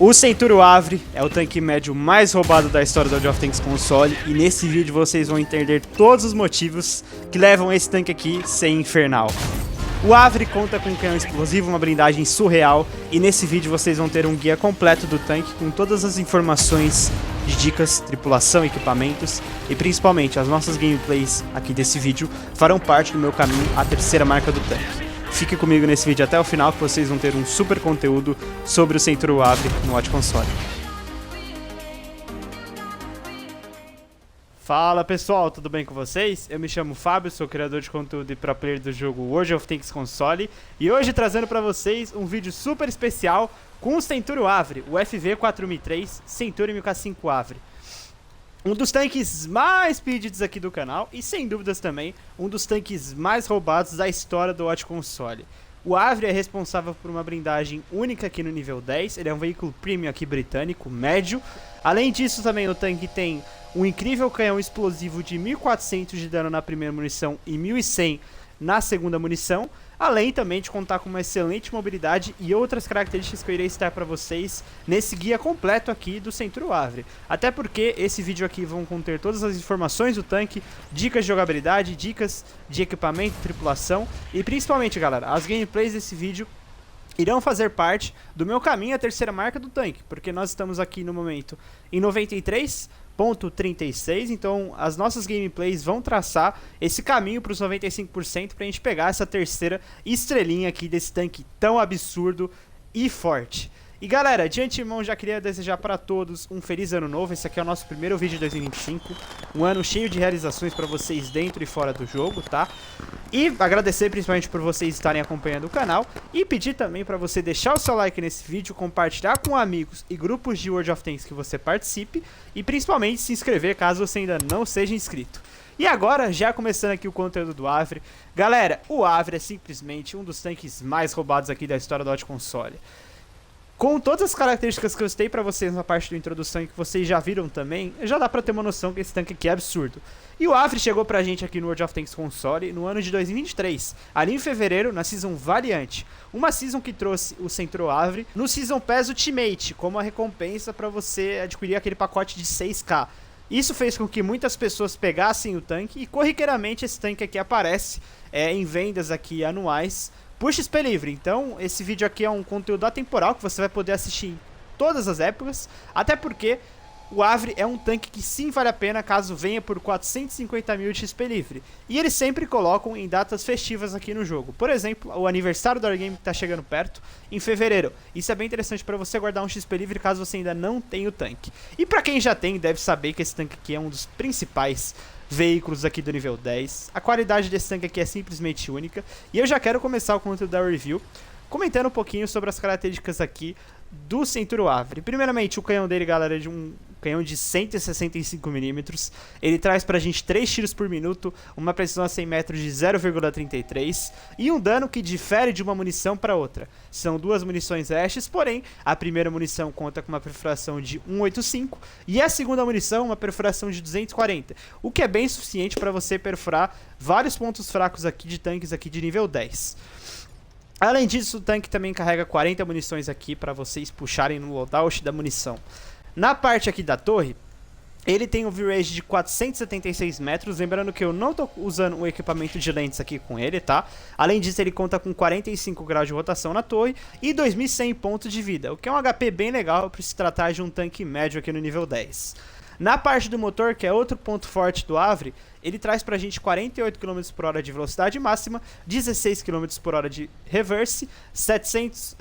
O Centurion Avre é o tanque médio mais roubado da história do World of Tanks console e nesse vídeo vocês vão entender todos os motivos que levam esse tanque aqui a ser infernal. O Avre conta com um canhão explosivo, uma blindagem surreal e nesse vídeo vocês vão ter um guia completo do tanque com todas as informações de dicas, tripulação, equipamentos e principalmente as nossas gameplays aqui desse vídeo farão parte do meu caminho à terceira marca do tanque. Fique comigo nesse vídeo até o final que vocês vão ter um super conteúdo sobre o Centurion Avre no Watch Console. Fala pessoal, tudo bem com vocês? Eu me chamo Fábio, sou criador de conteúdo e pro player do jogo World of Tanks Console e hoje trazendo pra vocês um vídeo super especial com o Centurion Avre, o FV4003 Centurion MK5 Avre. Um dos tanques mais pedidos aqui do canal e sem dúvidas também um dos tanques mais roubados da história do Watch Console. O Avre é responsável por uma blindagem única aqui no nível 10, ele é um veículo premium aqui britânico, médio. Além disso também o tanque tem um incrível canhão explosivo de 1400 de dano na primeira munição e 1100 na segunda munição. Além também de contar com uma excelente mobilidade e outras características que eu irei citar para vocês nesse guia completo aqui do Centurion Avre. Até porque esse vídeo aqui vão conter todas as informações do tanque, dicas de jogabilidade, dicas de equipamento, tripulação e principalmente, galera, as gameplays desse vídeo irão fazer parte do meu caminho à terceira marca do tanque, porque nós estamos aqui no momento em 93.36, então as nossas gameplays vão traçar esse caminho para os 95% para a gente pegar essa terceira estrelinha aqui desse tanque tão absurdo e forte. E galera, de antemão já queria desejar para todos um feliz ano novo. Esse aqui é o nosso primeiro vídeo de 2025, um ano cheio de realizações para vocês dentro e fora do jogo, tá? E agradecer principalmente por vocês estarem acompanhando o canal e pedir também para você deixar o seu like nesse vídeo, compartilhar com amigos e grupos de World of Tanks que você participe e principalmente se inscrever caso você ainda não seja inscrito. E agora, já começando aqui o conteúdo do Avre, galera, o Avre é simplesmente um dos tanques mais roubados aqui da história do Watch Console. Com todas as características que eu citei pra vocês na parte da introdução e que vocês já viram também, já dá pra ter uma noção que esse tanque aqui é absurdo. E o Avre chegou pra gente aqui no World of Tanks Console no ano de 2023, ali em fevereiro, na Season Valiant. Uma Season que trouxe o Centurion Avre no Season Pass Ultimate, como a recompensa pra você adquirir aquele pacote de 6k. Isso fez com que muitas pessoas pegassem o tanque e corriqueiramente esse tanque aqui aparece em vendas aqui anuais por XP livre. Então esse vídeo aqui é um conteúdo atemporal que você vai poder assistir em todas as épocas, até porque o Avre é um tanque que sim vale a pena caso venha por 450 mil de XP livre. E eles sempre colocam em datas festivas aqui no jogo. Por exemplo, o aniversário do Wargame que está chegando perto, em fevereiro. Isso é bem interessante para você guardar um XP livre caso você ainda não tenha o tanque. E para quem já tem, deve saber que esse tanque aqui é um dos principais veículos aqui do nível 10. A qualidade desse tanque aqui é simplesmente única. E eu já quero começar o conteúdo da review comentando um pouquinho sobre as características aqui do Centurion Avre. Primeiramente, o canhão dele, galera, é de um canhão de 165mm. Ele traz pra gente 3 tiros por minuto, uma precisão a 100 metros de 0,33 e um dano que difere de uma munição para outra. São duas munições Ashes, porém, a primeira munição conta com uma perfuração de 185 e a segunda munição uma perfuração de 240, o que é bem suficiente para você perfurar vários pontos fracos aqui de tanques aqui de nível 10. Além disso, o tanque também carrega 40 munições aqui para vocês puxarem no loadout da munição. Na parte aqui da torre, ele tem um view range de 476 metros, lembrando que eu não estou usando o equipamento de lentes aqui com ele, tá? Além disso, ele conta com 45 graus de rotação na torre e 2100 pontos de vida, o que é um HP bem legal para se tratar de um tanque médio aqui no nível 10. Na parte do motor, que é outro ponto forte do Avre, ele traz pra gente 48 km por hora de velocidade máxima, 16 km por hora de reverse, 700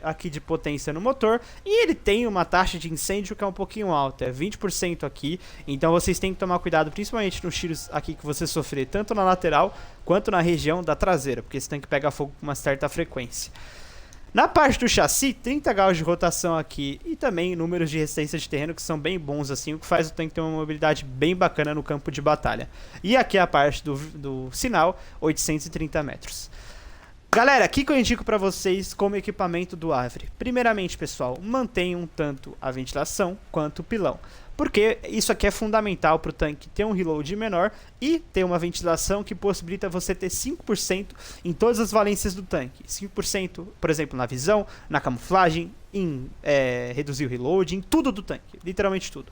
aqui de potência no motor, e ele tem uma taxa de incêndio que é um pouquinho alta, é 20% aqui, então vocês têm que tomar cuidado principalmente nos tiros aqui que você sofrer, tanto na lateral quanto na região da traseira, porque esse tanque pega fogo com uma certa frequência. Na parte do chassi, 30 graus de rotação aqui e também números de resistência de terreno que são bem bons, assim, o que faz o tanque ter uma mobilidade bem bacana no campo de batalha. E aqui a parte do sinal, 830 metros. Galera, o que eu indico pra vocês como equipamento do Avre? Primeiramente, pessoal, mantenham tanto a ventilação quanto o pilão, porque isso aqui é fundamental para o tanque ter um reload menor e ter uma ventilação que possibilita você ter 5% em todas as valências do tanque. 5%, por exemplo, na visão, na camuflagem, em reduzir o reload, em tudo do tanque, literalmente tudo.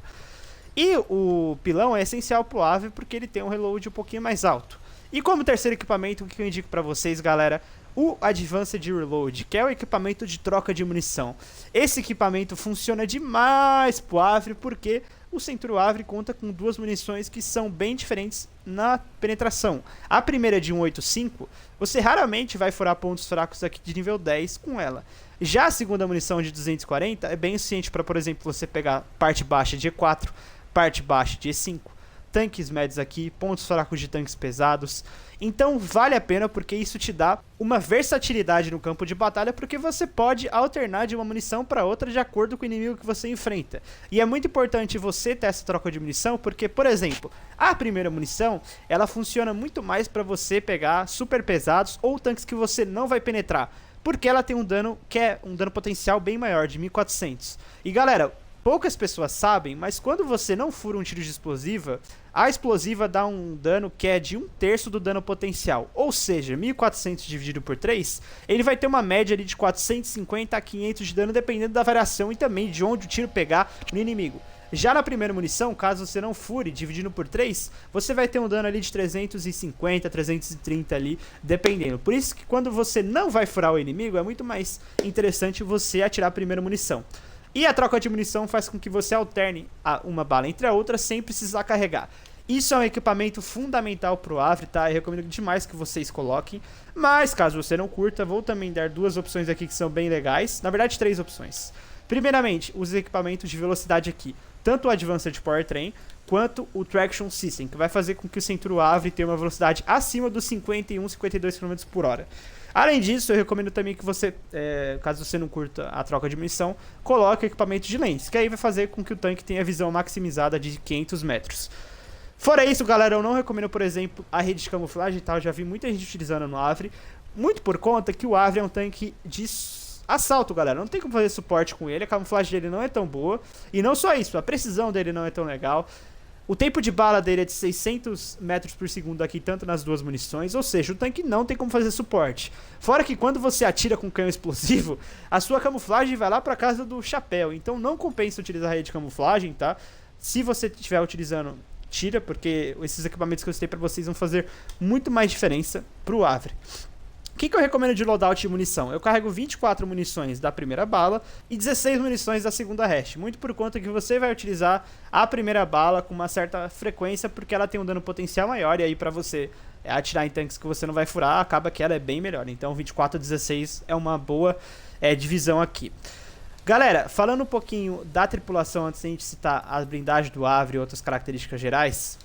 E o pilão é essencial para o Avre porque ele tem um reload um pouquinho mais alto. E como terceiro equipamento, o que eu indico para vocês, galera? O Advanced Reload, que é o equipamento de troca de munição. Esse equipamento funciona demais pro Avre, porque o Centuro Avre conta com duas munições que são bem diferentes na penetração. A primeira é de 185, você raramente vai furar pontos fracos aqui de nível 10 com ela. Já a segunda munição de 240 é bem suficiente para, por exemplo, você pegar parte baixa de E4, parte baixa de E5, tanques médios aqui, pontos fracos de tanques pesados. Então vale a pena porque isso te dá uma versatilidade no campo de batalha, porque você pode alternar de uma munição para outra de acordo com o inimigo que você enfrenta. E é muito importante você ter essa troca de munição, porque, por exemplo, a primeira munição, ela funciona muito mais para você pegar super pesados ou tanques que você não vai penetrar, porque ela tem um dano que é um dano potencial bem maior, de 1400. E galera, poucas pessoas sabem, mas quando você não fura um tiro de explosiva, a explosiva dá um dano que é de 1/3 do dano potencial. Ou seja, 1400 dividido por 3, ele vai ter uma média ali de 450 a 500 de dano, dependendo da variação e também de onde o tiro pegar no inimigo. Já na primeira munição, caso você não fure, dividindo por 3, você vai ter um dano ali de 350, 330 ali, dependendo. Por isso que quando você não vai furar o inimigo, é muito mais interessante você atirar a primeira munição. E a troca de munição faz com que você alterne uma bala entre a outra sem precisar carregar. Isso é um equipamento fundamental pro Avre, tá? Eu recomendo demais que vocês coloquem. Mas caso você não curta, vou também dar duas opções aqui que são bem legais. Na verdade, 3 opções. Primeiramente, os equipamentos de velocidade aqui. Tanto o Advanced Powertrain quanto o Traction System, que vai fazer com que o Centuro Avre tenha uma velocidade acima dos 51, 52 km por hora. Além disso, eu recomendo também que você, caso você não curta a troca de munição, coloque equipamento de lentes, que aí vai fazer com que o tanque tenha visão maximizada de 500 metros. Fora isso, galera, eu não recomendo, por exemplo, a rede de camuflagem, tá? Eu já vi muita gente utilizando no Avre, muito por conta que o Avre é um tanque de assalto, galera. Não tem como fazer suporte com ele, a camuflagem dele não é tão boa, e não só isso, a precisão dele não é tão legal. O tempo de bala dele é de 600 metros por segundo aqui, tanto nas duas munições, ou seja, o tanque não tem como fazer suporte. Fora que quando você atira com canhão explosivo, a sua camuflagem vai lá pra casa do chapéu, então não compensa utilizar a rede de camuflagem, tá? Se você estiver utilizando, tira, porque esses equipamentos que eu citei pra vocês vão fazer muito mais diferença pro Avre. O que eu recomendo de loadout de munição? Eu carrego 24 munições da primeira bala e 16 munições da segunda hash. Muito por conta que você vai utilizar a primeira bala com uma certa frequência, porque ela tem um dano potencial maior. E aí pra você atirar em tanques que você não vai furar, acaba que ela é bem melhor. Então 24 a 16 é uma boa divisão aqui. Galera, falando um pouquinho da tripulação, antes de a gente citar as blindagens do Avre e outras características gerais,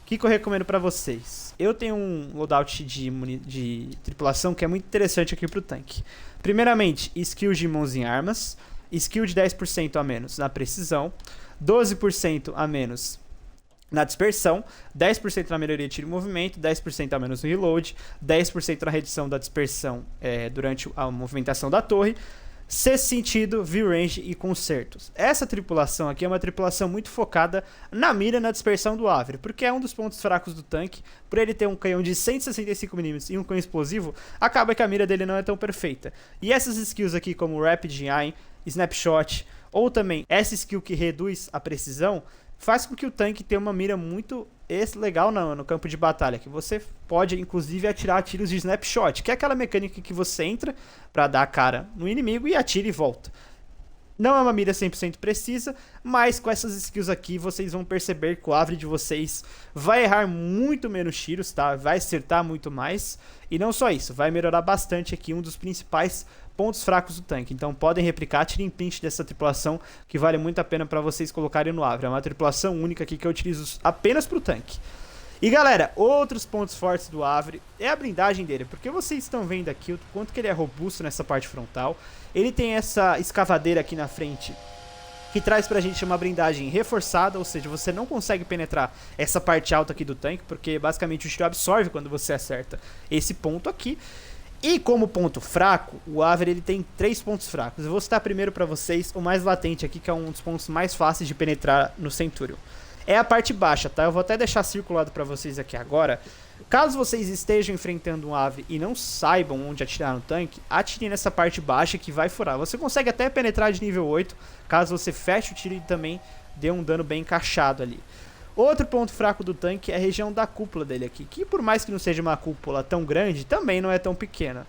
o que eu recomendo pra vocês? Eu tenho um loadout de tripulação que é muito interessante aqui pro tanque. Primeiramente, skill de mãos em armas, skill de 10% a menos na precisão, 12% a menos na dispersão, 10% na melhoria de tiro e movimento, 10% a menos no reload, 10% na redução da dispersão durante a movimentação da torre, sexto sentido, view range e concertos. Essa tripulação aqui é uma tripulação muito focada na mira e na dispersão do Avre, porque é um dos pontos fracos do tanque. Por ele ter um canhão de 165mm e um canhão explosivo, acaba que a mira dele não é tão perfeita. E essas skills aqui, como Rapid Eye, Snapshot, ou também essa skill que reduz a precisão, faz com que o tanque tenha uma mira muito legal no campo de batalha, que você pode inclusive atirar tiros de snapshot, que é aquela mecânica que você entra para dar a cara no inimigo e atira e volta. Não é uma mira 100% precisa, mas com essas skills aqui vocês vão perceber que o Avre de vocês vai errar muito menos tiros, tá? Vai acertar muito mais. E não só isso, vai melhorar bastante aqui um dos principais pontos fracos do tanque. Então podem replicar, tirem print dessa tripulação, que vale muito a pena para vocês colocarem no Avre. É uma tripulação única aqui que eu utilizo apenas para o tanque. E galera, outros pontos fortes do Avre é a blindagem dele, porque vocês estão vendo aqui o quanto que ele é robusto nessa parte frontal. Ele tem essa escavadeira aqui na frente, que traz pra gente uma blindagem reforçada, ou seja, você não consegue penetrar essa parte alta aqui do tanque, porque basicamente o tiro absorve quando você acerta esse ponto aqui. E como ponto fraco, o Avri ele tem 3 pontos fracos. Eu vou citar primeiro para vocês o mais latente aqui, que é um dos pontos mais fáceis de penetrar no Centurion. É a parte baixa, tá? Eu vou até deixar circulado para vocês aqui agora. Caso vocês estejam enfrentando um Avri e não saibam onde atirar no tanque, atirem nessa parte baixa que vai furar. Você consegue até penetrar de nível 8, caso você feche o tiro e também dê um dano bem encaixado ali. Outro ponto fraco do tanque é a região da cúpula dele aqui, que por mais que não seja uma cúpula tão grande, também não é tão pequena.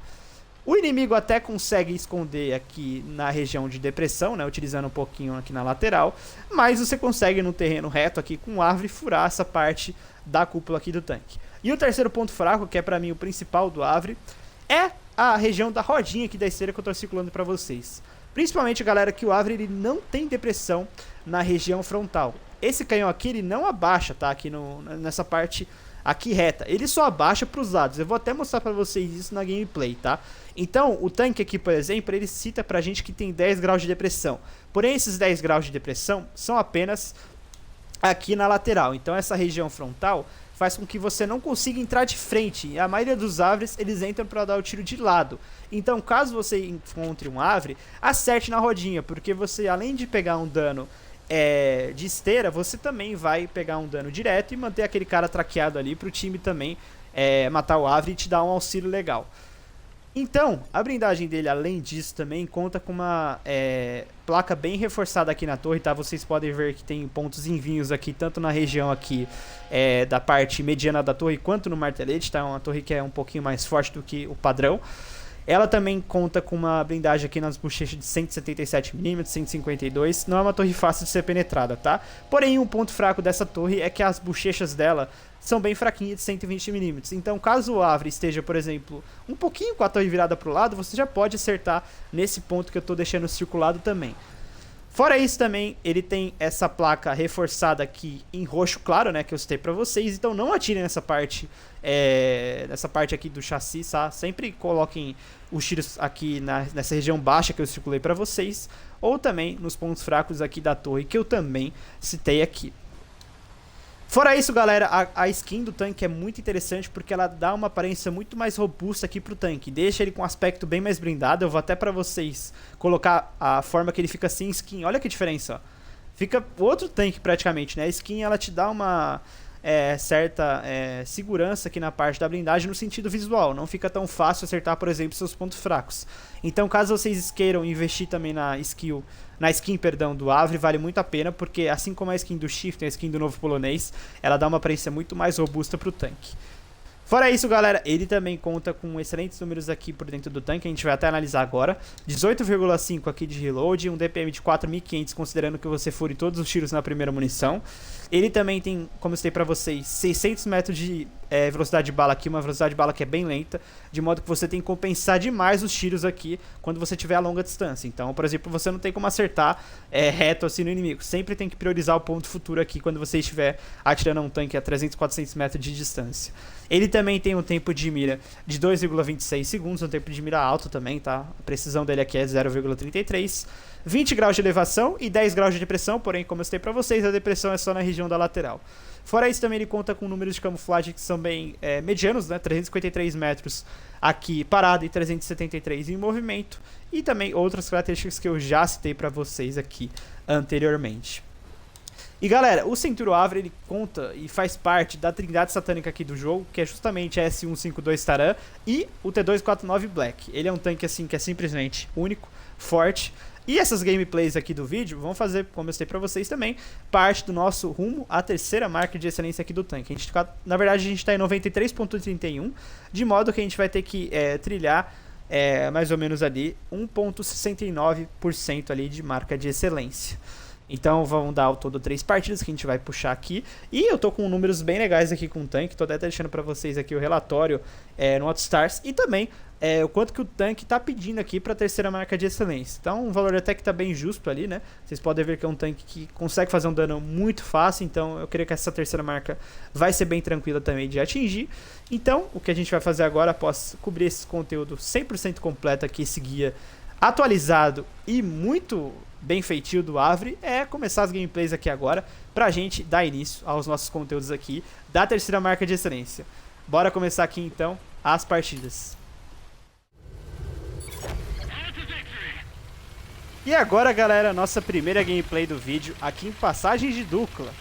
O inimigo até consegue esconder aqui na região de depressão, né, utilizando um pouquinho aqui na lateral, mas você consegue no terreno reto aqui com o Avri furar essa parte da cúpula aqui do tanque. E o terceiro ponto fraco, que é pra mim o principal do Avri, é a região da rodinha aqui da esteira que eu tô circulando pra vocês. Principalmente, galera, que o Avri ele não tem depressão na região frontal. Esse canhão aqui, ele não abaixa, tá? Aqui nessa parte aqui reta. Ele só abaixa para os lados. Eu vou até mostrar para vocês isso na gameplay, tá? Então, o tanque aqui, por exemplo, ele cita pra gente que tem 10 graus de depressão. Porém, esses 10 graus de depressão são apenas aqui na lateral. Então, essa região frontal faz com que você não consiga entrar de frente. E a maioria dos Avres, eles entram para dar o tiro de lado. Então, caso você encontre um Avre, acerte na rodinha, porque você, além de pegar um dano de esteira, você também vai pegar um dano direto e manter aquele cara traqueado ali pro time também matar o Avre e te dar um auxílio legal. Então, a blindagem dele, além disso, também conta com uma placa bem reforçada aqui na torre, tá? Vocês podem ver que tem pontos em vinhos aqui, tanto na região aqui da parte mediana da torre, quanto no martelete, tá? Uma torre que é um pouquinho mais forte do que o padrão. Ela também conta com uma blindagem aqui nas bochechas de 177mm, 152. Não é uma torre fácil de ser penetrada, tá? Porém, um ponto fraco dessa torre é que as bochechas dela são bem fraquinhas de 120mm. Então, caso o Avre esteja, por exemplo, um pouquinho com a torre virada para o lado, você já pode acertar nesse ponto que eu estou deixando circulado também. Fora isso também, ele tem essa placa reforçada aqui em roxo claro, né, que eu citei pra vocês. Então não atirem nessa parte aqui do chassi, tá? Sempre coloquem os tiros aqui nessa região baixa que eu circulei pra vocês. Ou também nos pontos fracos aqui da torre, que eu também citei aqui. Fora isso, galera, a skin do tanque é muito interessante porque ela dá uma aparência muito mais robusta aqui pro tanque. Deixa ele com um aspecto bem mais blindado. Eu vou até pra vocês colocar a forma que ele fica sem skin. Olha que diferença, ó. Fica outro tanque praticamente, né? A skin, ela te dá uma certa segurança aqui na parte da blindagem no sentido visual. Não fica tão fácil acertar, por exemplo, seus pontos fracos. Então, caso vocês queiram investir também na skin do Avre, vale muito a pena, porque assim como a skin do Shift, a skin do novo polonês, ela dá uma aparência muito mais robusta pro tanque. Fora isso, galera, ele também conta com excelentes números aqui por dentro do tanque, a gente vai até analisar agora. 18,5 aqui de reload, um DPM de 4.500, considerando que você fure todos os tiros na primeira munição. Ele também tem, como eu citei pra vocês, 600 metros de velocidade de bala aqui, uma velocidade de bala que é bem lenta, de modo que você tem que compensar demais os tiros aqui quando você tiver a longa distância. Então, por exemplo, você não tem como acertar reto assim no inimigo. Sempre tem que priorizar o ponto futuro aqui quando você estiver atirando a um tanque a 300, 400 metros de distância. Ele também tem um tempo de mira de 2,26 segundos, um tempo de mira alto também, tá? A precisão dele aqui é 0,33. 20 graus de elevação e 10 graus de depressão, porém, como eu citei pra vocês, a depressão é só na região da lateral. Fora isso, também ele conta com números de camuflagem que são bem medianos, né? 353 metros aqui parado e 373 em movimento. E também outras características que eu já citei pra vocês aqui anteriormente. E galera, o Centurion Avre ele conta e faz parte da trindade satânica aqui do jogo, que é justamente a S152 Taran e o T249 Black. Ele é um tanque assim que é simplesmente único, forte. E essas gameplays aqui do vídeo vão fazer, como eu citei pra vocês também, parte do nosso rumo à terceira marca de excelência aqui do tanque. Na verdade, a gente tá em 93.31, de modo que a gente vai ter que trilhar mais ou menos ali 1.69% ali de marca de excelência. Então vão dar ao todo 3 partidas que a gente vai puxar aqui. E eu tô com números bem legais aqui com o tanque. Tô até deixando pra vocês aqui o relatório no Hotstars. E também o quanto que o tanque tá pedindo aqui pra terceira marca de excelência. Então um valor até que tá bem justo ali, né? Vocês podem ver que é um tanque que consegue fazer um dano muito fácil. Então eu creio que essa terceira marca vai ser bem tranquila também de atingir. Então o que a gente vai fazer agora, após cobrir esse conteúdo 100% completo aqui, esse guia atualizado e muito bem feitio do Avre, é começar as gameplays aqui agora pra gente dar início aos nossos conteúdos aqui da terceira marca de excelência. Bora começar aqui então as partidas. E agora, galera, nossa primeira gameplay do vídeo aqui em Passagem de Dukla.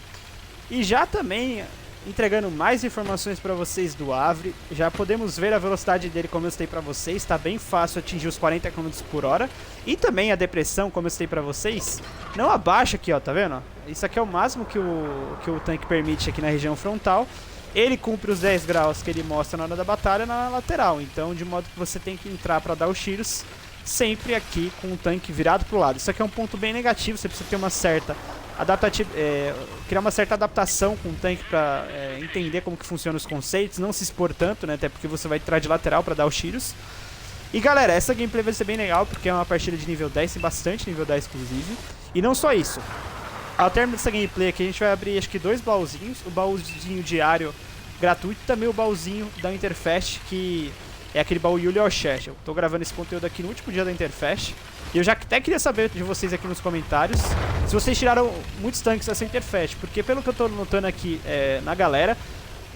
E já também entregando mais informações para vocês do Avre. Já podemos ver a velocidade dele, como eu citei para vocês. Está bem fácil atingir os 40 km por hora. E também a depressão, como eu citei para vocês, não abaixa aqui, ó, tá vendo? Isso aqui é o máximo que o tanque permite aqui na região frontal. Ele cumpre os 10 graus que ele mostra na hora da batalha na lateral. Então, de modo que você tem que entrar para dar os tiros sempre aqui com o tanque virado pro lado. Isso aqui é um ponto bem negativo, você precisa ter uma certa criar uma certa adaptação com o tanque para entender como que funcionam os conceitos, não se expor tanto, né, até porque você vai entrar de lateral para dar os tiros. E galera, essa gameplay vai ser bem legal porque é uma partida de nível 10, tem bastante nível 10 inclusive. E não só isso, ao término dessa gameplay aqui a gente vai abrir acho que 2 baúzinhos, o baúzinho diário gratuito e também o baúzinho da Interfest, que é aquele baú Yuli Orchet. Eu tô gravando esse conteúdo aqui no último dia da Interfest. E eu já até queria saber de vocês aqui nos comentários se vocês tiraram muitos tanques dessa Interfest. Porque pelo que eu tô notando aqui na galera,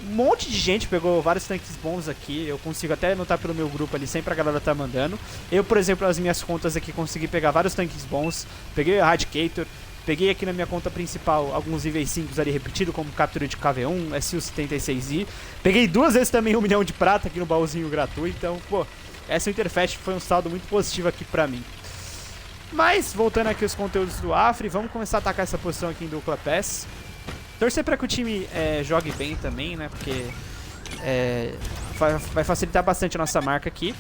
um monte de gente pegou vários tanques bons aqui. Eu consigo até notar pelo meu grupo ali, sempre a galera tá mandando. Eu, por exemplo, nas minhas contas aqui consegui pegar vários tanques bons. Peguei o Eradicator. Peguei aqui na minha conta principal alguns níveis 5 ali repetidos, como Captura de KV1, SU-76I. Peguei 2 vezes também 1 milhão de prata aqui no baúzinho gratuito. Então, pô, essa Interfest foi um saldo muito positivo aqui pra mim. Mas, voltando aqui aos conteúdos do Afre, vamos começar a atacar essa posição aqui em Dukla Pass. Torcer pra que o time jogue bem também, né, porque vai facilitar bastante a nossa marca aqui.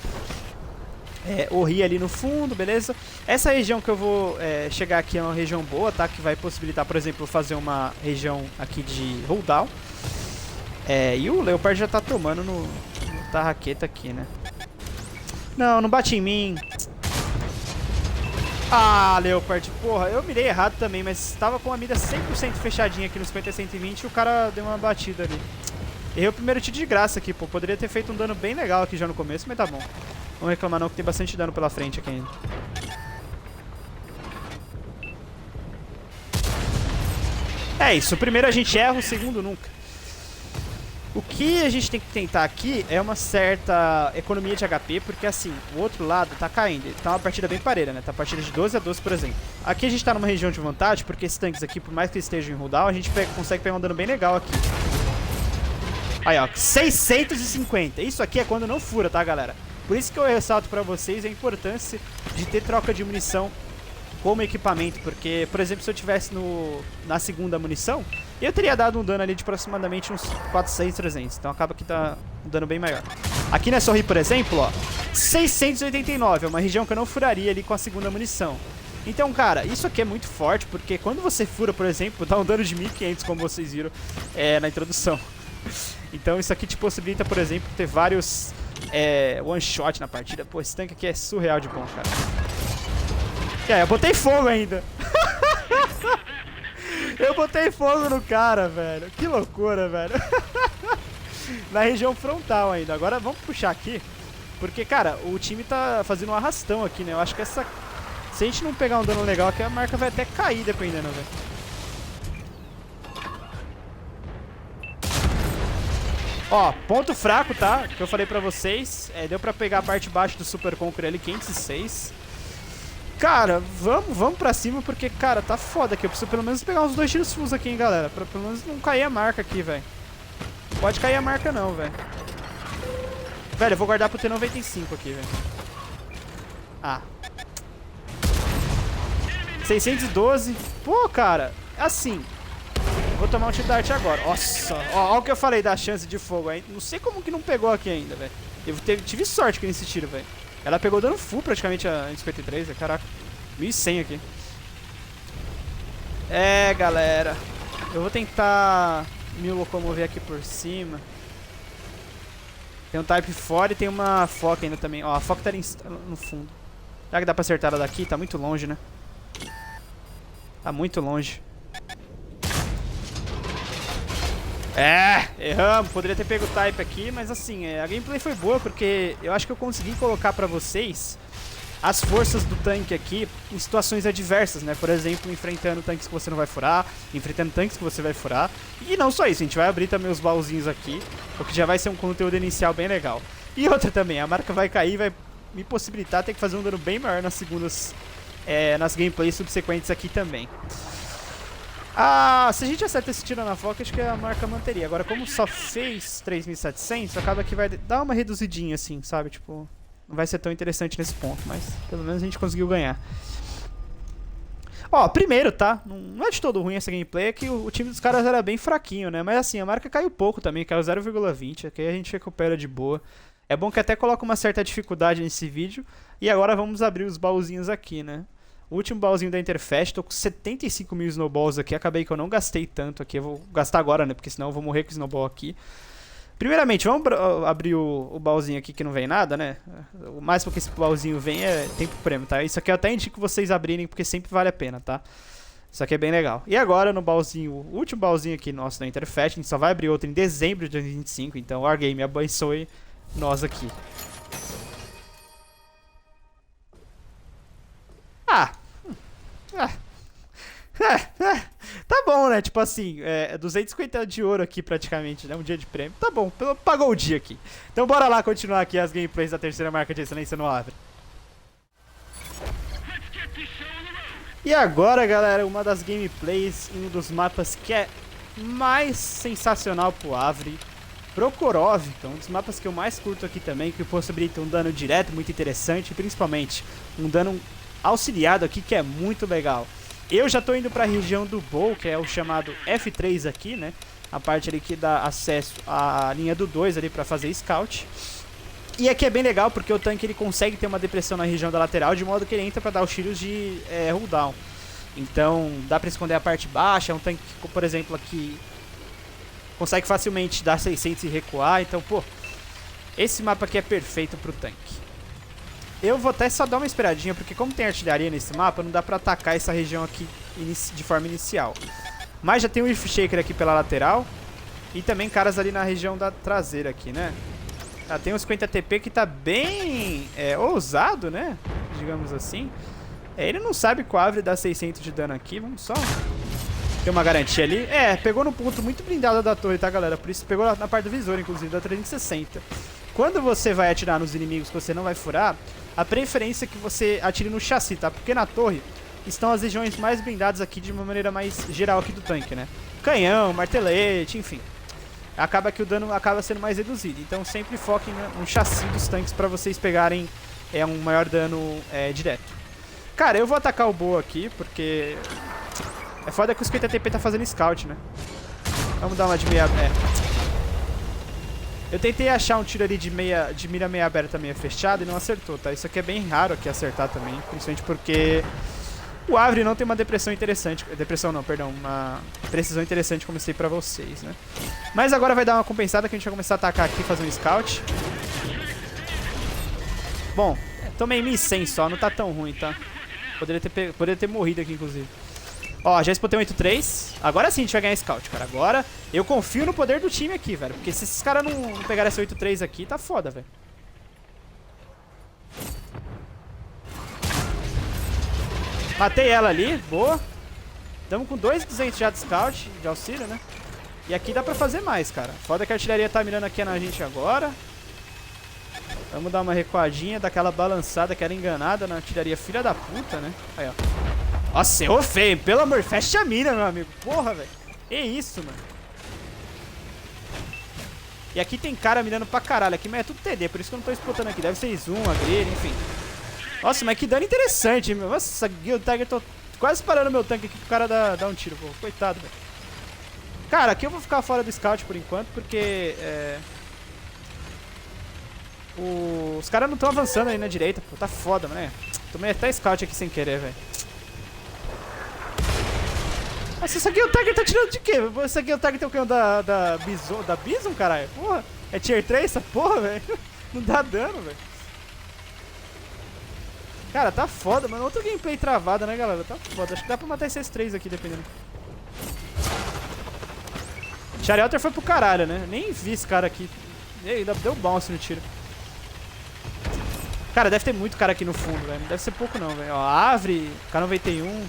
Orri ali no fundo, beleza? Essa região que eu vou chegar aqui é uma região boa, tá? Que vai possibilitar, por exemplo, fazer uma região aqui de rolldown. E o Leopard já tá tomando no tarraqueta aqui, né? Não bate em mim. Ah, Leopard, porra, eu mirei errado também, mas tava com a mira 100% fechadinha aqui no 50-120 e o cara deu uma batida ali. Errei o primeiro tiro de graça aqui, pô. Poderia ter feito um dano bem legal aqui já no começo, mas tá bom. Não reclamar não que tem bastante dano pela frente aqui ainda. É isso, o primeiro a gente erra, o segundo nunca. O que a gente tem que tentar aqui é uma certa economia de HP, porque assim, o outro lado tá caindo. Tá uma partida bem parelha, né? Tá uma partida de 12-12, por exemplo. Aqui a gente tá numa região de vantagem, porque esses tanques aqui, por mais que eles estejam em rolldown, a gente consegue pegar um dano bem legal aqui. Aí, ó, 650. Isso aqui é quando não fura, tá, galera? Por isso que eu ressalto pra vocês a importância de ter troca de munição como equipamento, porque, por exemplo, se eu tivesse na segunda munição, eu teria dado um dano ali de aproximadamente uns 400, 300, então acaba que tá um dano bem maior. Aqui nessa Orri, por exemplo, ó, 689, é uma região que eu não furaria ali com a segunda munição. Então, cara, isso aqui é muito forte, porque quando você fura, por exemplo, dá um dano de 1500, como vocês viram na introdução. Então isso aqui te possibilita, por exemplo, ter vários one shot na partida. Pô, esse tanque aqui é surreal de bom, cara. Eu botei fogo ainda. Eu botei fogo no cara, velho. Que loucura, velho. Na região frontal ainda. Agora vamos puxar aqui. Porque, cara, o time tá fazendo um arrastão aqui, né? Eu acho que se a gente não pegar um dano legal aqui, a marca vai até cair, dependendo, velho. Ó, ponto fraco, tá? Que eu falei pra vocês. Deu pra pegar a parte de baixo do Super Conqueror ali, 506. Cara, vamos pra cima, porque, cara, tá foda aqui. Eu preciso pelo menos pegar uns 2 tiros full aqui, hein, galera. Pra pelo menos não cair a marca aqui, velho. Não pode cair a marca não, velho. Velho, eu vou guardar pro T95 aqui, velho. Ah. 612. Pô, cara, assim... Vou tomar um tiro da arte agora. Nossa, ó o que eu falei da chance de fogo aí. Não sei como que não pegou aqui ainda, velho. Eu tive sorte aqui nesse tiro, velho. Ela pegou dano full praticamente a 53, véio. Caraca. 1100 aqui. Galera. Eu vou tentar me locomover aqui por cima. Tem um Type fora e tem uma Foca ainda também. Ó, a Foca tá ali no fundo. Será que dá pra acertar ela daqui? Tá muito longe, né? Tá muito longe. Erramos, poderia ter pego o Type aqui, mas assim, a gameplay foi boa porque eu acho que eu consegui colocar pra vocês as forças do tanque aqui em situações adversas, né? Por exemplo, enfrentando tanques que você não vai furar, enfrentando tanques que você vai furar. E não só isso, a gente vai abrir também os baúzinhos aqui, o que já vai ser um conteúdo inicial bem legal. E outra também, a marca vai cair, vai me possibilitar ter que fazer um dano bem maior nas segundas nas gameplays subsequentes aqui também. Ah, se a gente acerta esse tiro na foca, acho que a marca manteria. Agora, como só fez 3.700, acaba que vai dar uma reduzidinha assim, sabe? Tipo, não vai ser tão interessante nesse ponto, mas pelo menos a gente conseguiu ganhar. Ó, primeiro, tá? Não é de todo ruim essa gameplay, é que o time dos caras era bem fraquinho, né? Mas assim, a marca caiu pouco também, caiu 0,20, aqui a gente recupera de boa. É bom que até coloca uma certa dificuldade nesse vídeo. E agora vamos abrir os baúzinhos aqui, né? O último baúzinho da Interfest, tô com 75 mil snowballs aqui, acabei que eu não gastei tanto aqui, eu vou gastar agora, né? Porque senão eu vou morrer com snowball aqui. Primeiramente, vamos abrir o baúzinho aqui que não vem nada, né? O máximo que esse baúzinho vem é tempo prêmio, tá? Isso aqui eu até indico vocês abrirem, porque sempre vale a pena, tá? Isso aqui é bem legal. E agora no baúzinho, o último baúzinho aqui nosso da Interfest, a gente só vai abrir outro em dezembro de 2025, então o Wargame abençoe nós aqui. Tá bom, né? Tipo assim, 250 de ouro aqui praticamente, né? Um dia de prêmio. Tá bom, pagou o dia aqui. Então bora lá continuar aqui as gameplays da terceira marca de excelência no Avre. E agora, galera, uma das gameplays em um dos mapas que é mais sensacional pro Avre, Prokhorovka, um dos mapas que eu mais curto aqui também, que possibilita um dano direto muito interessante, e principalmente um dano auxiliado aqui que é muito legal. Eu já tô indo para a região do Bow, que é o chamado F3 aqui, né? A parte ali que dá acesso à linha do 2 ali para fazer scout. E aqui é bem legal porque o tanque ele consegue ter uma depressão na região da lateral, de modo que ele entra para dar os tiros de cooldown. Então dá para esconder a parte baixa, é um tanque que, por exemplo, aqui consegue facilmente dar 600 e recuar. Então, pô, esse mapa aqui é perfeito pro tanque. Eu vou até só dar uma esperadinha, porque como tem artilharia nesse mapa, não dá pra atacar essa região aqui de forma inicial. Mas já tem o Earth Shaker aqui pela lateral, e também caras ali na região da traseira aqui, né? Ah, tem um 50 TP que tá bem ousado, né? Digamos assim. Ele não sabe que o Avre dá 600 de dano aqui, vamos só ter uma garantia ali. Pegou no ponto muito blindado da torre, tá, galera? Por isso pegou na parte do visor, inclusive, da 360. Quando você vai atirar nos inimigos que você não vai furar, a preferência é que você atire no chassi, tá? Porque na torre estão as regiões mais blindadas aqui de uma maneira mais geral aqui do tanque, né? Canhão, martelete, enfim. Acaba que o dano acaba sendo mais reduzido. Então sempre foquem no chassi dos tanques pra vocês pegarem um maior dano direto. Cara, eu vou atacar o Boa aqui, porque é foda que o 50 TP tá fazendo scout, né? Vamos dar uma de meia... Eu tentei achar um tiro ali de mira meia aberta, meia fechada e não acertou, tá? Isso aqui é bem raro aqui acertar também, principalmente porque o Avre não tem uma depressão interessante. Depressão não, perdão, uma precisão interessante, como eu sei pra vocês, né? Mas agora vai dar uma compensada que a gente vai começar a atacar aqui e fazer um scout. Bom, tomei 1.100 só, não tá tão ruim, tá? Poderia ter morrido aqui, inclusive. Ó, já spotei um 8-3. Agora sim a gente vai ganhar scout, cara. Agora eu confio no poder do time aqui, velho. Porque se esses caras não pegarem esse 8-3 aqui, tá foda, velho. Matei ela ali, boa. Estamos com 2.200 já de scout, de auxílio, né? E aqui dá pra fazer mais, cara. Foda que a artilharia tá mirando aqui na gente agora. Vamos dar uma recuadinha, daquela balançada, aquela enganada na artilharia filha da puta, né? Aí, ó. Nossa, errou feio. Pelo amor, fecha a mira, meu amigo. Porra, velho. Que isso, mano. E aqui tem cara mirando pra caralho. Aqui, mas é tudo TD, por isso que eu não tô explotando aqui. Deve ser zoom, agrilha, enfim. Nossa, mas que dano interessante, meu. Nossa, Guild Tiger, tô quase parando meu tanque aqui pro cara dar um tiro, pô. Coitado, velho. Cara, aqui eu vou ficar fora do scout por enquanto, porque os caras não estão avançando aí na direita, pô. Tá foda, mano. Tomei até scout aqui sem querer, velho. Nossa, esse aqui o Tiger tá tirando de quê? Esse aqui o Tiger tem o canhão da Bison, caralho? Porra, é tier 3 essa porra, velho? Não dá dano, velho. Cara, tá foda, mano. Outra gameplay travada, né, galera? Tá foda. Acho que dá pra matar esses 3 aqui, dependendo. Charioter foi pro caralho, né? Nem vi esse cara aqui. Ei, deu bounce no tiro. Cara, deve ter muito cara aqui no fundo, velho. Não deve ser pouco não, velho. Ó, Avre, K91.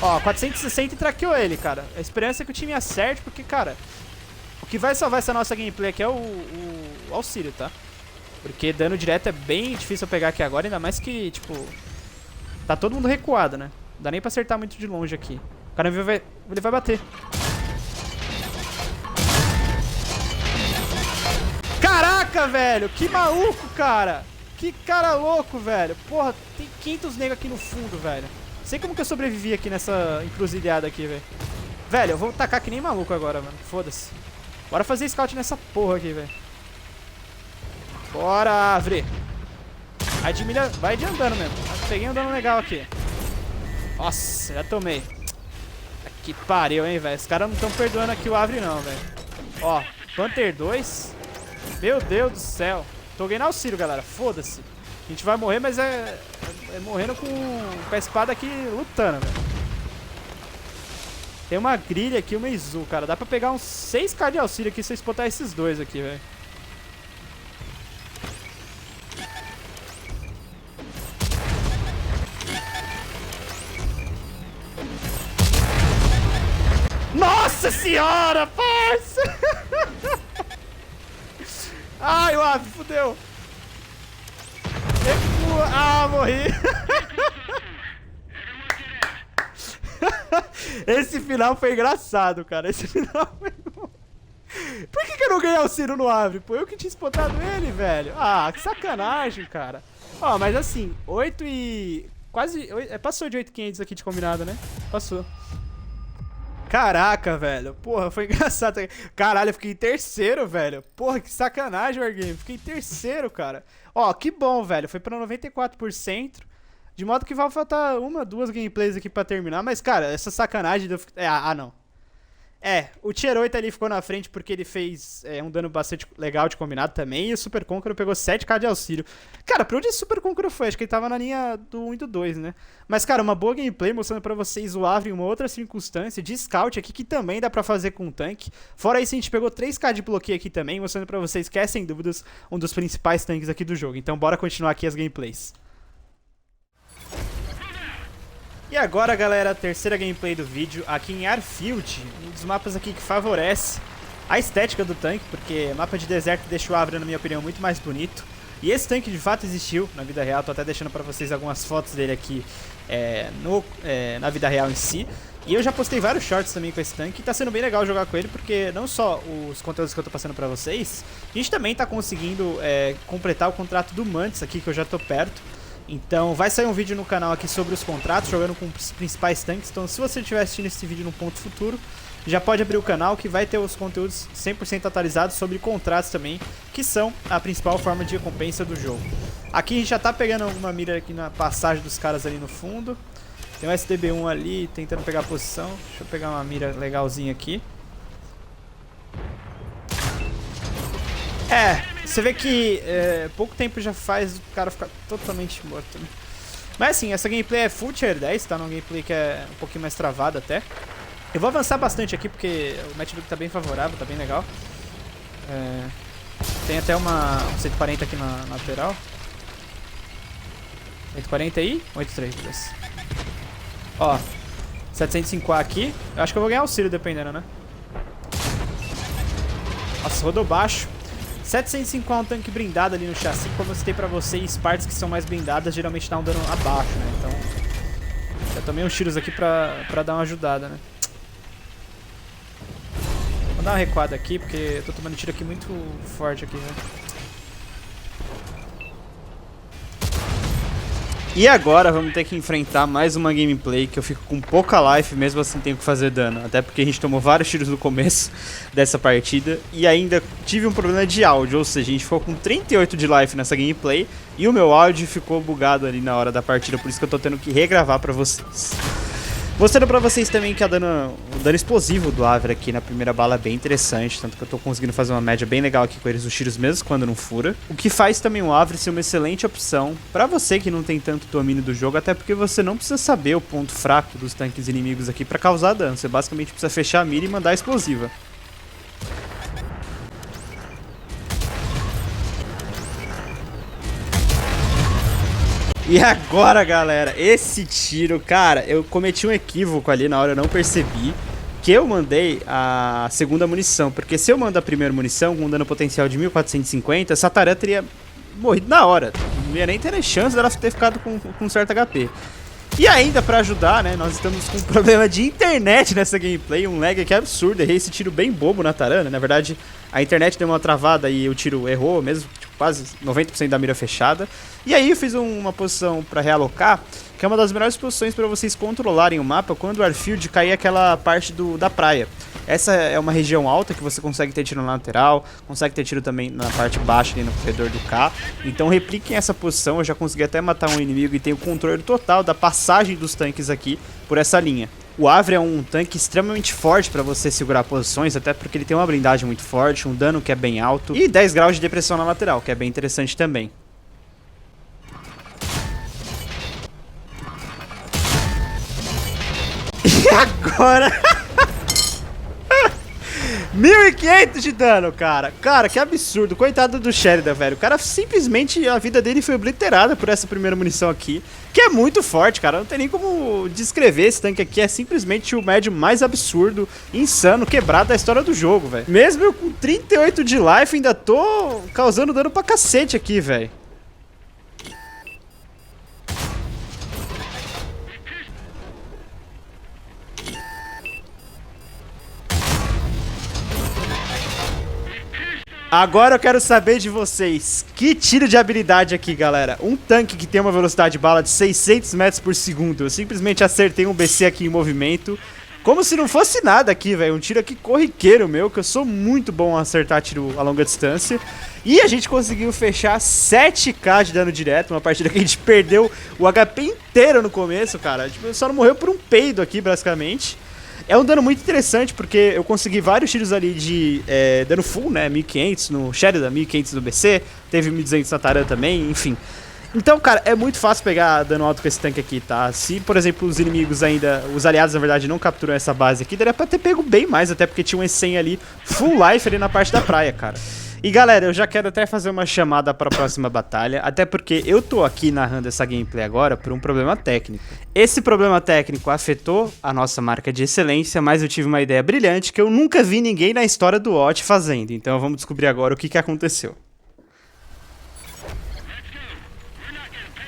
Ó, 460 e traqueou ele, cara. A esperança é que o time acerte, porque, cara, o que vai salvar essa nossa gameplay aqui é o auxílio, tá? Porque dano direto é bem difícil eu pegar aqui agora, ainda mais que, tipo... Tá todo mundo recuado, né? Não dá nem pra acertar muito de longe aqui. O cara ele vai bater. Caraca, velho! Que maluco, cara! Que cara louco, velho! Porra, tem 500 negros aqui no fundo, velho. Não sei como que eu sobrevivi aqui nessa encruzilhada aqui, velho. Velho, eu vou tacar que nem maluco agora, mano. Foda-se. Bora fazer scout nessa porra aqui, velho. Bora, árvore. Vai de andando mesmo. Peguei um dano legal aqui. Nossa, já tomei. Que pariu, hein, velho. Os caras não estão perdoando aqui o árvore, não, velho. Ó, Panther 2. Meu Deus do céu. Tô ganhando auxílio, galera. Foda-se. A gente vai morrer, mas é morrendo com a espada aqui lutando, velho. Tem uma grilha aqui, uma Izu, cara. Dá pra pegar uns 6k de auxílio aqui se eu botar esses dois aqui, velho. Nossa senhora, parça! Ai, o ave, fudeu. Ah, morri. Esse final foi engraçado, cara. Esse final foi bom. Por que eu não ganhei auxílio no ave? Pô, eu que tinha spotado ele, velho. Ah, que sacanagem, cara. Ó, mas assim, 8 e... Quase... Passou de 8.500 aqui de combinado, né? Passou. Caraca, velho. Porra, foi engraçado. Caralho, eu fiquei em terceiro, velho. Porra, que sacanagem, Wargame. Fiquei em terceiro, cara. Ó, que bom, velho. Foi pra 94%. De modo que vai faltar uma, duas gameplays aqui pra terminar. Mas, cara, essa sacanagem... não. O Tier 8 ali ficou na frente porque ele fez um dano bastante legal de combinado também. E o Super Conqueror pegou 7k de auxílio. Cara, pra onde esse Super Conqueror foi? Acho que ele tava na linha do 1 e do 2, né? Mas, cara, uma boa gameplay mostrando pra vocês o Ave em uma outra circunstância de scout aqui que também dá pra fazer com o tanque. Fora isso, a gente pegou 3k de bloqueio aqui também, mostrando pra vocês que é, sem dúvidas, um dos principais tanques aqui do jogo. Então, bora continuar aqui as gameplays. E agora, galera, a terceira gameplay do vídeo, aqui em Airfield, um dos mapas aqui que favorece a estética do tanque, porque mapa de deserto deixa o Avra, na minha opinião, muito mais bonito. E esse tanque de fato existiu na vida real, tô até deixando pra vocês algumas fotos dele aqui na vida real em si. E eu já postei vários shorts também com esse tanque, e tá sendo bem legal jogar com ele, porque não só os conteúdos que eu tô passando pra vocês, a gente também tá conseguindo completar o contrato do Mantis aqui, que eu já tô perto. Então vai sair um vídeo no canal aqui sobre os contratos, jogando com os principais tanques. Então se você estiver assistindo esse vídeo no ponto futuro, já pode abrir o canal que vai ter os conteúdos 100% atualizados sobre contratos também, que são a principal forma de recompensa do jogo. Aqui a gente já tá pegando alguma mira aqui na passagem dos caras ali no fundo. Tem um SDB1 ali tentando pegar a posição. Deixa eu pegar uma mira legalzinha aqui. Você vê que pouco tempo já faz o cara ficar totalmente morto, né? Mas assim, essa gameplay é full tier 10, tá? Numa gameplay que é um pouquinho mais travada até. Eu vou avançar bastante aqui porque o matchbook tá bem favorável, tá bem legal. Tem até um 140 aqui na lateral. 140 aí? 83, ó, 705A aqui. Eu acho que eu vou ganhar auxílio dependendo, né? Nossa, rodou baixo. 705 é um tanque blindado ali no chassi. Como eu citei pra vocês, partes que são mais blindadas geralmente dá um dano abaixo, né? Então, já tomei uns tiros aqui pra dar uma ajudada, né? Vou dar uma recuada aqui, porque eu tô tomando tiro aqui muito forte aqui, né? E agora vamos ter que enfrentar mais uma gameplay que eu fico com pouca life, mesmo assim tenho que fazer dano. Até porque a gente tomou vários tiros no começo dessa partida e ainda tive um problema de áudio, ou seja, a gente ficou com 38 de life nessa gameplay e o meu áudio ficou bugado ali na hora da partida, por isso que eu tô tendo que regravar pra vocês. Mostrando pra vocês também que o dano explosivo do Avra aqui na primeira bala é bem interessante, tanto que eu tô conseguindo fazer uma média bem legal aqui com eles, os tiros mesmo quando não fura. O que faz também o Avra ser uma excelente opção pra você que não tem tanto domínio do jogo, até porque você não precisa saber o ponto fraco dos tanques inimigos aqui pra causar dano, você basicamente precisa fechar a mira e mandar a explosiva. E agora, galera, esse tiro, cara, eu cometi um equívoco ali na hora, eu não percebi que eu mandei a segunda munição, porque se eu mando a primeira munição com um dano potencial de 1450, essa tarefa teria morrido na hora. Não ia nem ter chance dela ter ficado com certo HP. E ainda pra ajudar, né, nós estamos com um problema de internet nessa gameplay, um lag aqui absurdo, errei esse tiro bem bobo na Tarana, na verdade a internet deu uma travada e o tiro errou mesmo, tipo, quase 90% da mira fechada. E aí eu fiz uma posição pra realocar, que é uma das melhores posições pra vocês controlarem o mapa quando o airfield cair aquela parte da praia. Essa é uma região alta que você consegue ter tiro na lateral, consegue ter tiro também na parte baixa ali no corredor do K. Então repliquem essa posição, eu já consegui até matar um inimigo e tenho controle total da passagem dos tanques aqui por essa linha. O Avre é um tanque extremamente forte para você segurar posições, até porque ele tem uma blindagem muito forte, um dano que é bem alto e 10 graus de depressão na lateral, que é bem interessante também. E agora... 1.500 de dano, cara. Cara, que absurdo. Coitado do Sheridan, velho. O cara simplesmente, a vida dele foi obliterada por essa primeira munição aqui. Que é muito forte, cara. Não tem nem como descrever esse tanque aqui. É simplesmente o médio mais absurdo, insano, quebrado da história do jogo, velho. Mesmo eu com 38 de life, ainda tô causando dano pra cacete aqui, velho. Agora eu quero saber de vocês, que tiro de habilidade aqui, galera. Um tanque que tem uma velocidade de bala de 600 metros por segundo. Eu simplesmente acertei um BC aqui em movimento, como se não fosse nada aqui, velho. Um tiro aqui corriqueiro meu, que eu sou muito bom a acertar tiro a longa distância. E a gente conseguiu fechar 7k de dano direto, uma partida que a gente perdeu o HP inteiro no começo, cara. Tipo, só não morreu por um peido aqui, basicamente. É um dano muito interessante, porque eu consegui vários tiros ali de dano full, né, 1500 no Sheridan, 1500 no BC, teve 1200 na Taran também, enfim. Então, cara, é muito fácil pegar dano alto com esse tanque aqui, tá? Se, por exemplo, os inimigos ainda, os aliados, na verdade, não capturam essa base aqui, daria pra ter pego bem mais, até porque tinha um E100 ali, full life ali na parte da praia, cara. E galera, eu já quero até fazer uma chamada para a próxima batalha, até porque eu tô aqui narrando essa gameplay agora por um problema técnico. Esse problema técnico afetou a nossa marca de excelência, mas eu tive uma ideia brilhante que eu nunca vi ninguém na história do WoT fazendo, então vamos descobrir agora o que aconteceu.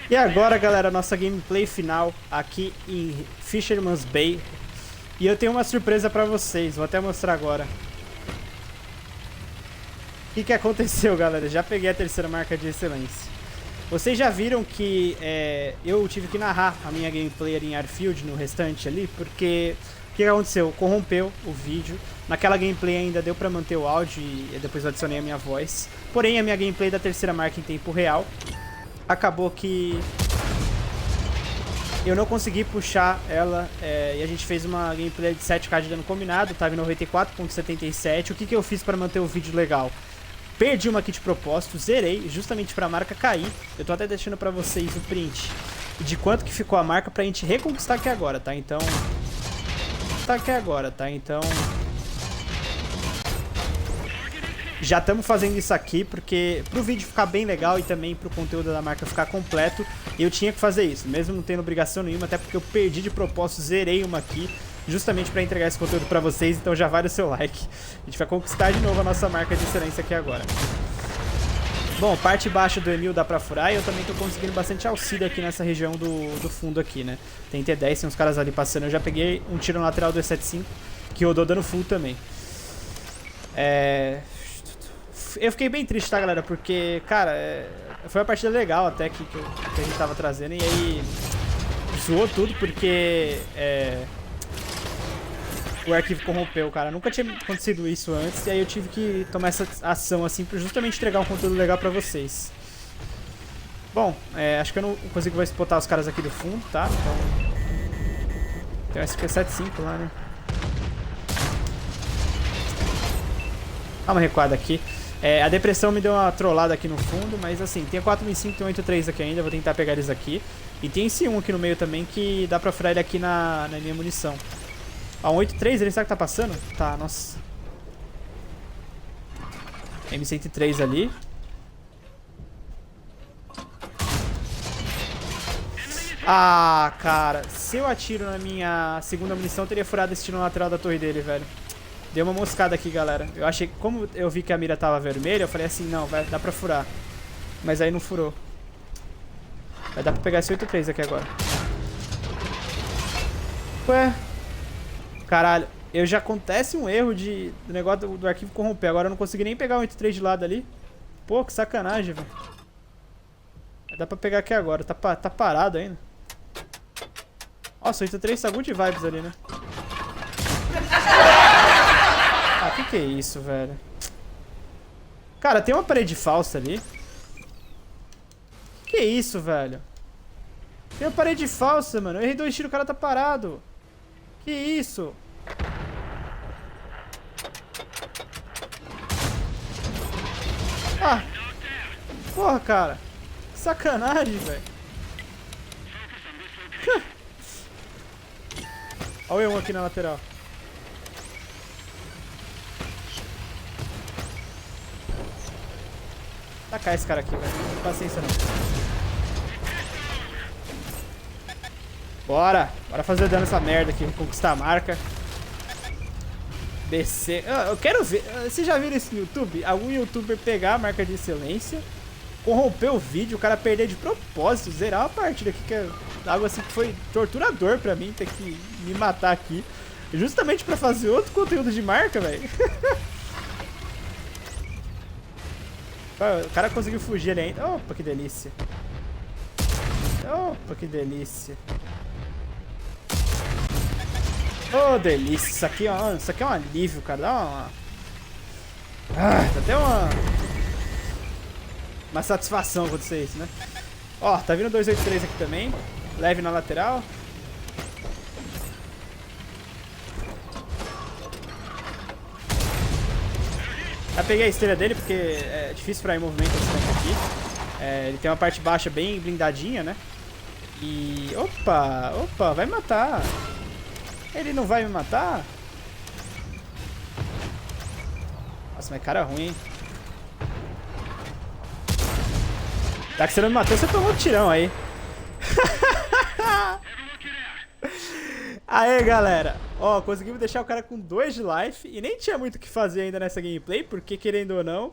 E agora, galera, nossa gameplay final aqui em Fisherman's Bay. E eu tenho uma surpresa para vocês, vou até mostrar agora. O que aconteceu, galera? Já peguei a terceira marca de excelência. Vocês já viram que eu tive que narrar a minha gameplay ali em Airfield no restante ali, porque o que aconteceu? Corrompeu o vídeo. Naquela gameplay ainda deu pra manter o áudio e depois eu adicionei a minha voz. Porém, a minha gameplay da terceira marca em tempo real acabou que eu não consegui puxar ela e a gente fez uma gameplay de 7k de dano combinado, tava em 94.77. O que eu fiz pra manter o vídeo legal? Perdi uma aqui de propósito, zerei justamente pra marca cair. Eu tô até deixando pra vocês o print de quanto que ficou a marca pra gente reconquistar aqui agora, tá? Então... já estamos fazendo isso aqui porque pro vídeo ficar bem legal e também pro conteúdo da marca ficar completo, eu tinha que fazer isso, mesmo não tendo obrigação nenhuma, até porque eu perdi de propósito, zerei uma aqui, justamente para entregar esse conteúdo para vocês, então já vale o seu like. A gente vai conquistar de novo a nossa marca de excelência aqui agora. Bom, parte baixa do Emil dá pra furar e eu também tô conseguindo bastante auxílio aqui nessa região do fundo aqui, né? Tem T10, tem uns caras ali passando, eu já peguei um tiro na lateral do E75, que rodou dando full também. Eu fiquei bem triste, tá, galera? Porque, cara, foi uma partida legal até que a gente tava trazendo. E aí, zoou tudo porque o arquivo corrompeu, cara. Nunca tinha acontecido isso antes. E aí eu tive que tomar essa ação, assim, pra justamente entregar um conteúdo legal pra vocês. Bom, acho que eu não consigo mais botar os caras aqui do fundo, tá? Então... tem um SP75 lá, né? Dá uma recuada aqui. A depressão me deu uma trollada aqui no fundo, mas assim, tem a 4005, tem 83 aqui ainda, vou tentar pegar eles aqui. E tem esse 1 aqui no meio também, que dá pra furar ele aqui na minha munição. Ó, um 83, ele sabe que tá passando? Tá, nossa. M103 ali. Ah, cara, se eu atiro na minha segunda munição, eu teria furado esse tiro na lateral da torre dele, velho. Deu uma moscada aqui, galera. Eu achei que, como eu vi que a mira tava vermelha, eu falei assim, não, dá pra furar. Mas aí não furou. Vai dar pra pegar esse 8-3 aqui agora. Ué. Caralho. Já acontece um erro do negócio do arquivo corromper. Agora eu não consegui nem pegar o 8-3 de lado ali. Pô, que sacanagem, velho. Dá pra pegar aqui agora. Tá parado ainda. Nossa, o 8-3 tá good vibes ali, né? Ah, que é isso, velho? Cara, tem uma parede falsa ali. Que é isso, velho? Tem uma parede falsa, mano. Eu errei 2 tiros, o cara tá parado. Que isso? Ah! Porra, cara. Que sacanagem, velho. Olha um aqui na lateral. Tacar esse cara aqui, velho. Não tem paciência não. Bora! Bora fazer dano nessa merda aqui. Conquistar a marca. BC. Eu quero ver. Vocês já viram isso no YouTube? Algum youtuber pegar a marca de excelência, corromper o vídeo, o cara perder de propósito, zerar uma partida aqui, que é algo assim que foi torturador pra mim, ter que me matar aqui. Justamente pra fazer outro conteúdo de marca, velho. O cara conseguiu fugir ali ainda. Opa, que delícia. Opa, que delícia. Oh, delícia. Isso aqui é um alívio, cara. Dá uma... dá até uma satisfação acontecer isso, né? Ó, tá vindo 283 aqui também. Leve na lateral. Já peguei a estrela dele porque é difícil pra ir em movimento esse tanque aqui. Ele tem uma parte baixa bem blindadinha, né? E... Opa, vai matar. Ele não vai me matar? Nossa, mas cara ruim, hein? Já que você não me matou, você tomou um tirão aí. Aê, galera. Ó, conseguimos deixar o cara com 2 de life. E nem tinha muito o que fazer ainda nessa gameplay, porque querendo ou não,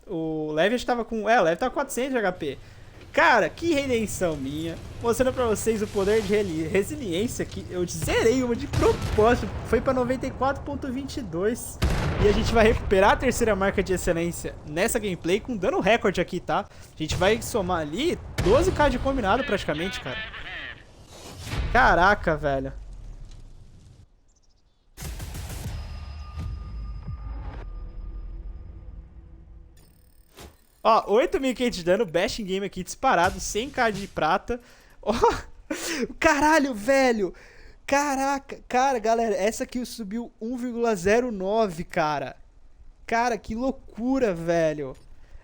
o Leve estava com... o Leve tava com 400 de HP. Cara, que redenção minha. Mostrando pra vocês o poder de resiliência que eu zerei uma de propósito. Foi pra 94.22. E a gente vai recuperar a terceira marca de excelência nessa gameplay com dano recorde aqui, tá? A gente vai somar ali 12k de combinado praticamente, cara. Caraca, velho. Ó, 8.500 de dano, best in game aqui disparado, 100k de prata. Ó, caralho, velho. Caraca, cara, galera, essa aqui subiu 1,09, cara. Cara, que loucura, velho.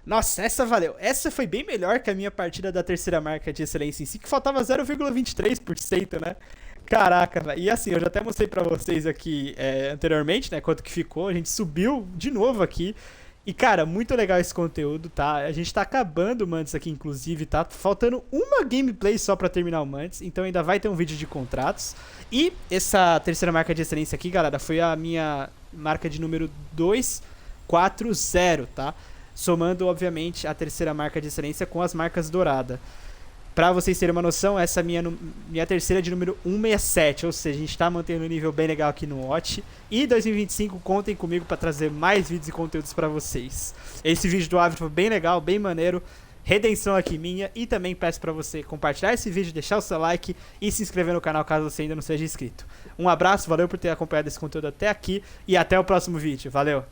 Nossa, essa valeu. Essa foi bem melhor que a minha partida da terceira marca de excelência em si, que faltava 0,23%, né? Caraca, velho. E assim, eu já até mostrei pra vocês aqui anteriormente, né, quanto que ficou. A gente subiu de novo aqui. E, cara, muito legal esse conteúdo, tá? A gente tá acabando o Mantis aqui, inclusive, tá? Faltando uma gameplay só pra terminar o Mantis, então ainda vai ter um vídeo de contratos. E essa terceira marca de excelência aqui, galera, foi a minha marca de número 240, tá? Somando, obviamente, a terceira marca de excelência com as marcas douradas. Pra vocês terem uma noção, essa é minha terceira de número 167, ou seja, a gente tá mantendo um nível bem legal aqui no Watch. E 2025, contem comigo pra trazer mais vídeos e conteúdos pra vocês. Esse vídeo do Avid foi bem legal, bem maneiro. Redenção aqui minha. E também peço pra você compartilhar esse vídeo, deixar o seu like e se inscrever no canal caso você ainda não seja inscrito. Um abraço, valeu por ter acompanhado esse conteúdo até aqui e até o próximo vídeo. Valeu!